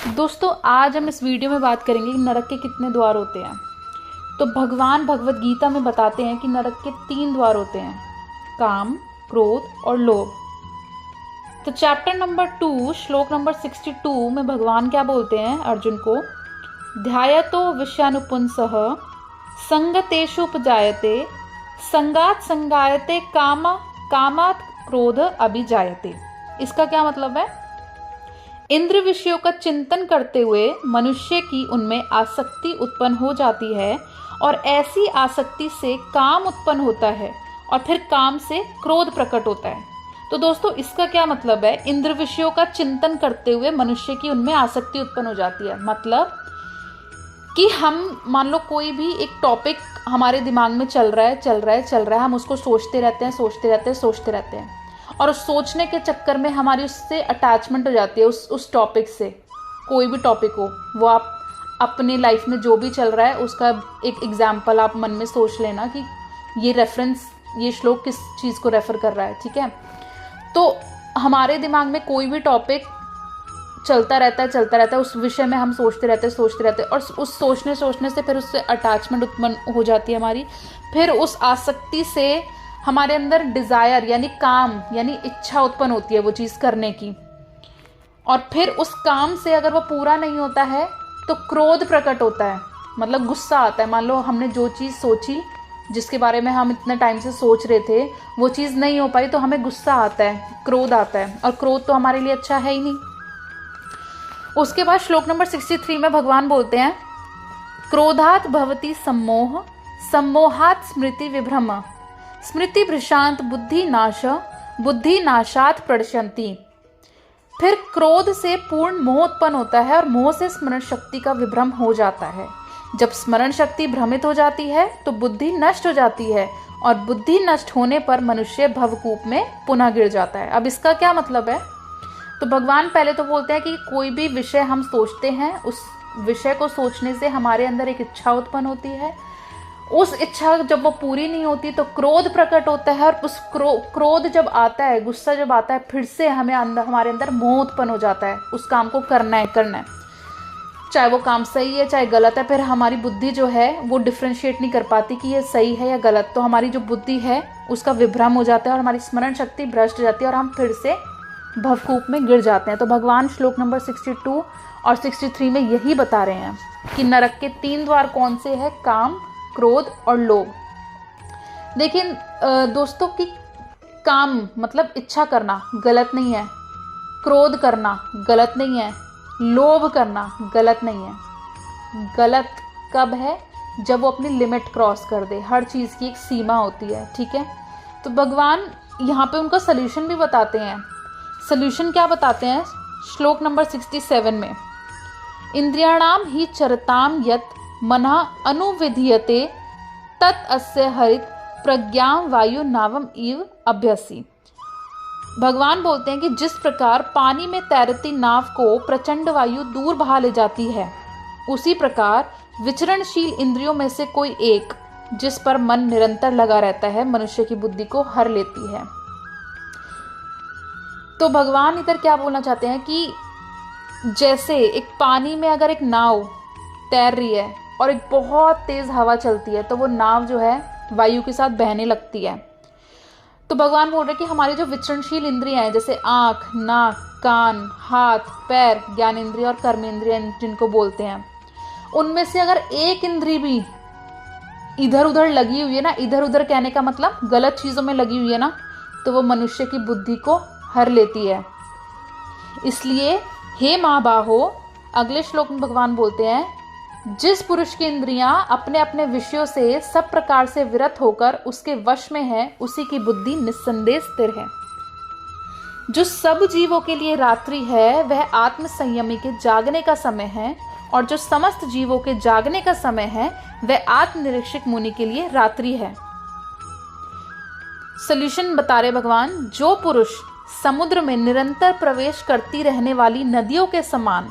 दोस्तों आज हम इस वीडियो में बात करेंगे कि नरक के कितने द्वार होते हैं। तो भगवान भगवत गीता में बताते हैं कि नरक के 3 द्वार होते हैं, काम, क्रोध और लोभ। तो चैप्टर नंबर 2 श्लोक नंबर 62 में भगवान क्या बोलते हैं अर्जुन को, ध्यायतो विषयानुपुंसः संगतेषु उपजायते संगात संगायते कामात क्रोध अभिजायते। इसका क्या मतलब है? इंद्र विषयों का चिंतन करते हुए मनुष्य की उनमें आसक्ति उत्पन्न हो जाती है और ऐसी आसक्ति से काम उत्पन्न होता है और फिर काम से क्रोध प्रकट होता है। तो दोस्तों इसका क्या मतलब है? इंद्र विषयों का चिंतन करते हुए मनुष्य की उनमें आसक्ति उत्पन्न हो जाती है। मतलब कि हम मान लो कोई भी एक टॉपिक हमारे दिमाग में चल रहा है, हम उसको सोचते रहते हैं और उस सोचने के चक्कर में हमारी उससे अटैचमेंट हो जाती है, उस टॉपिक से। कोई भी टॉपिक हो, वो आप अपने लाइफ में जो भी चल रहा है उसका एक एग्जाम्पल आप मन में सोच लेना कि ये श्लोक किस चीज़ को रेफर कर रहा है, ठीक है। तो हमारे दिमाग में कोई भी टॉपिक चलता रहता है, उस विषय में हम सोचते रहते हैं और उस सोचने से फिर उससे अटैचमेंट उत्पन्न हो जाती है हमारी। फिर उस आसक्ति से हमारे अंदर डिज़ायर यानी काम यानी इच्छा उत्पन्न होती है वो चीज़ करने की, और फिर उस काम से अगर वो पूरा नहीं होता है तो क्रोध प्रकट होता है, मतलब गुस्सा आता है। मान लो हमने जो चीज़ सोची, जिसके बारे में हम इतने टाइम से सोच रहे थे, वो चीज़ नहीं हो पाई तो हमें गुस्सा आता है, क्रोध आता है, और क्रोध तो हमारे लिए अच्छा है ही नहीं। उसके बाद श्लोक नंबर 63 में भगवान बोलते हैं, क्रोधात भवति सम्मोह सम्मोहात स्मृति विभ्रम स्मृति भ्रशांत बुद्धि नाशात प्रणश्यन्ति। फिर क्रोध से पूर्ण मोह उत्पन्न होता है और मोह से स्मरण शक्ति का विभ्रम हो जाता है। जब स्मरण शक्ति भ्रमित हो जाती है तो बुद्धि नष्ट हो जाती है और बुद्धि नष्ट होने पर मनुष्य भवकूप में पुनः गिर जाता है। अब इसका क्या मतलब है? तो भगवान पहले तो बोलते हैं कि कोई भी विषय हम सोचते हैं, उस विषय को सोचने से हमारे अंदर एक इच्छा उत्पन्न होती है। उस इच्छा जब वो पूरी नहीं होती तो क्रोध प्रकट होता है, और उस क्रोध जब आता है, गुस्सा जब आता है, फिर से हमारे अंदर मोह उत्पन्न हो जाता है, उस काम को करना है, चाहे वो काम सही है चाहे गलत है। फिर हमारी बुद्धि जो है वो डिफ्रेंशिएट नहीं कर पाती कि ये सही है या गलत, तो हमारी जो बुद्धि है उसका विभ्रम हो जाता है और हमारी स्मरण शक्ति भ्रष्ट हो जाती है और हम फिर से भवकूप में गिर जाते हैं। तो भगवान श्लोक नंबर 62 और 63 में यही बता रहे हैं कि नरक के 3 द्वार कौन से हैं, काम, क्रोध और लोभ। देखिए दोस्तों कि काम मतलब इच्छा करना गलत नहीं है, क्रोध करना गलत नहीं है, लोभ करना गलत नहीं है। गलत कब है? जब वो अपनी लिमिट क्रॉस कर दे। हर चीज़ की एक सीमा होती है, ठीक है। तो भगवान यहाँ पे उनका सल्यूशन भी बताते हैं। सल्यूशन क्या बताते हैं? श्लोक नंबर 67 में, इंद्रियाणाम ही चरताम यत मनः अनुविधीयते तत् अस्य हरित प्रज्ञाम वायु नावम इव अभ्यसी। भगवान बोलते हैं कि जिस प्रकार पानी में तैरती नाव को प्रचंड वायु दूर बहा ले जाती है, उसी प्रकार विचरणशील इंद्रियों में से कोई एक जिस पर मन निरंतर लगा रहता है मनुष्य की बुद्धि को हर लेती है। तो भगवान इधर क्या बोलना चाहते हैं कि जैसे एक पानी में अगर एक नाव तैर रही है और एक बहुत तेज हवा चलती है तो वो नाव जो है वायु के साथ बहने लगती है। तो भगवान बोल रहे हैं कि हमारी जो विचरणशील इंद्रियां हैं, जैसे आँख, नाक, कान, हाथ, पैर, ज्ञानेंद्रिय और कर्मेंद्रिय जिनको बोलते हैं, उनमें से अगर एक इंद्री भी इधर उधर लगी हुई है ना, इधर उधर कहने का मतलब गलत चीज़ों में लगी हुई है ना, तो वो मनुष्य की बुद्धि को हर लेती है। इसलिए हे महाबाहो, अगले श्लोक में भगवान बोलते हैं, जिस पुरुष की इंद्रियां अपने अपने विषयों से सब प्रकार से विरत होकर उसके वश में है, उसी की बुद्धि निस्संदेह स्थिर है। जो सब जीवों के लिए रात्रि है वह आत्म संयमी के जागने का समय है, और जो समस्त जीवों के जागने का समय है वह आत्मनिरीक्षक मुनि के लिए रात्रि है। सॉल्यूशन बता रहे भगवान, जो पुरुष समुद्र में निरंतर प्रवेश करती रहने वाली नदियों के समान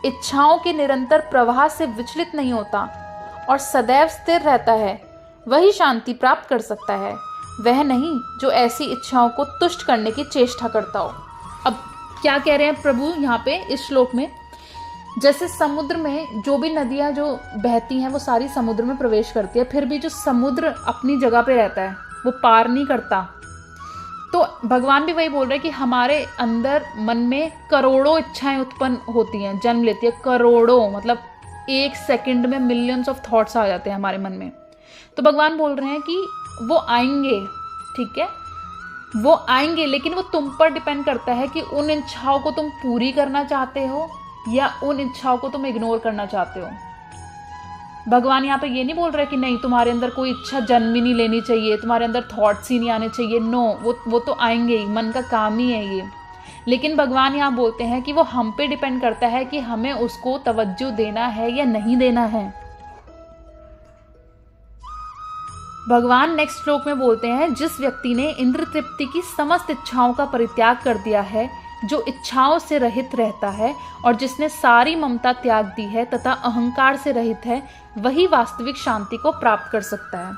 इच्छाओं के निरंतर प्रवाह से विचलित नहीं होता और सदैव स्थिर रहता है, वही शांति प्राप्त कर सकता है, वह नहीं जो ऐसी इच्छाओं को तुष्ट करने की चेष्टा करता हो। अब क्या कह रहे हैं प्रभु यहाँ पे इस श्लोक में जैसे समुद्र में जो भी नदियाँ जो बहती हैं वो सारी समुद्र में प्रवेश करती है, फिर भी जो समुद्र अपनी जगह पे रहता है वो पार नहीं करता। तो भगवान भी वही बोल रहे हैं कि हमारे अंदर मन में करोड़ों इच्छाएं उत्पन्न होती हैं, जन्म लेती है करोड़ों, मतलब एक सेकंड में मिलियंस ऑफ थॉट्स आ जाते हैं हमारे मन में। तो भगवान बोल रहे हैं कि वो आएंगे, ठीक है, वो आएंगे, लेकिन वो तुम पर डिपेंड करता है कि उन इच्छाओं को तुम पूरी करना चाहते हो या उन इच्छाओं को तुम इग्नोर करना चाहते हो। भगवान यहाँ पे ये नहीं बोल रहे कि नहीं तुम्हारे अंदर कोई इच्छा जन्म ही नहीं लेनी चाहिए, तुम्हारे अंदर थॉट्स ही नहीं आने चाहिए। नो, वो तो आएंगे ही, मन का काम ही है ये। लेकिन भगवान यहाँ बोलते हैं कि वो हम पे डिपेंड करता है कि हमें उसको तवज्जो देना है या नहीं देना है। भगवान नेक्स्ट श्लोक में बोलते हैं, जिस व्यक्ति ने इंद्र तृप्ति की समस्त इच्छाओं का परित्याग कर दिया है, जो इच्छाओं से रहित रहता है और जिसने सारी ममता त्याग दी है तथा अहंकार से रहित है, वही वास्तविक शांति को प्राप्त कर सकता है।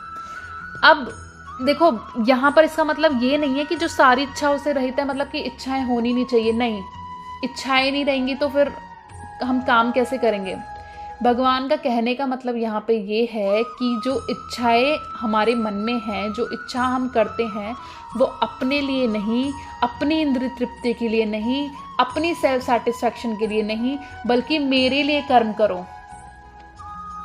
अब देखो, यहाँ पर इसका मतलब ये नहीं है कि जो सारी इच्छाओं से रहित है मतलब कि इच्छाएं होनी नहीं चाहिए, नहीं, इच्छाएं नहीं रहेंगी तो फिर हम काम कैसे करेंगे। भगवान का कहने का मतलब यहाँ पे ये है कि जो इच्छाएं हमारे मन में हैं, जो इच्छा हम करते हैं, वो अपने लिए नहीं, अपनी इंद्रिय तृप्ति के लिए नहीं, अपनी सेल्फ सेटिस्फैक्शन के लिए नहीं, बल्कि मेरे लिए कर्म करो,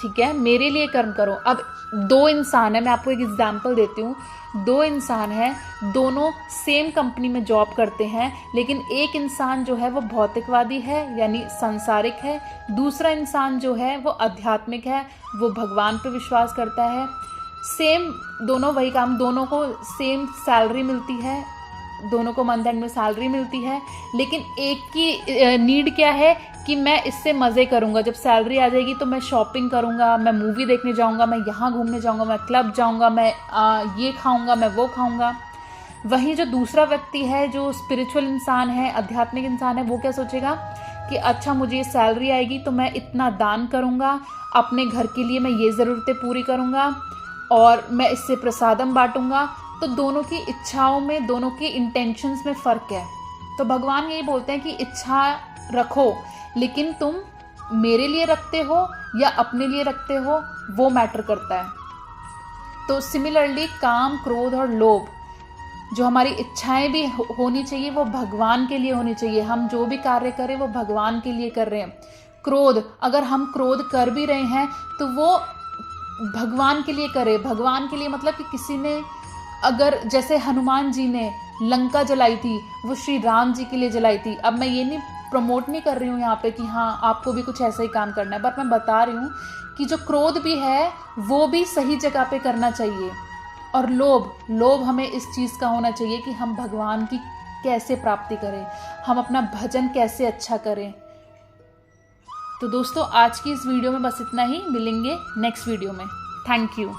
ठीक है, मेरे लिए कर्म करो। अब दो इंसान है, मैं आपको एक एग्जांपल देती हूँ। दो इंसान है, दोनों सेम कंपनी में जॉब करते हैं, लेकिन एक इंसान जो है वो भौतिकवादी है यानी सांसारिक है, दूसरा इंसान जो है वो आध्यात्मिक है, वो भगवान पर विश्वास करता है। सेम दोनों वही काम, दोनों को सेम सैलरी मिलती है, दोनों को मंथ एंड में सैलरी मिलती है, लेकिन एक की नीड क्या है कि मैं इससे मज़े करूँगा, जब सैलरी आ जाएगी तो मैं शॉपिंग करूँगा, मैं मूवी देखने जाऊँगा, मैं यहाँ घूमने जाऊँगा, मैं क्लब जाऊँगा, मैं ये खाऊँगा, मैं वो खाऊँगा। वहीं जो दूसरा व्यक्ति है, जो स्पिरिचुअल इंसान है, आध्यात्मिक इंसान है, वो क्या सोचेगा कि अच्छा मुझे ये सैलरी आएगी तो मैं इतना दान करूँगा, अपने घर के लिए मैं ये ज़रूरतें पूरी करूँगा और मैं इससे प्रसादम बांटूँगा। तो दोनों की इच्छाओं में, दोनों की इंटेंशंस में फ़र्क है। तो भगवान यही बोलते हैं कि इच्छा रखो, लेकिन तुम मेरे लिए रखते हो या अपने लिए रखते हो, वो मैटर करता है। तो सिमिलरली काम, क्रोध और लोभ, जो हमारी इच्छाएं भी होनी चाहिए वो भगवान के लिए होनी चाहिए। हम जो भी कार्य करें वो भगवान के लिए कर रहे हैं। क्रोध, अगर हम क्रोध कर भी रहे हैं तो वो भगवान के लिए करें। भगवान के लिए मतलब कि किसी ने, अगर जैसे हनुमान जी ने लंका जलाई थी, वो श्री राम जी के लिए जलाई थी। अब मैं ये नहीं प्रमोट नहीं कर रही हूँ यहाँ पे कि हाँ आपको भी कुछ ऐसा ही काम करना है, बट मैं बता रही हूँ कि जो क्रोध भी है वो भी सही जगह पे करना चाहिए। और लोभ हमें इस चीज़ का होना चाहिए कि हम भगवान की कैसे प्राप्ति करें, हम अपना भजन कैसे अच्छा करें। तो दोस्तों, आज की इस वीडियो में बस इतना ही, मिलेंगे नेक्स्ट वीडियो में। Thank you.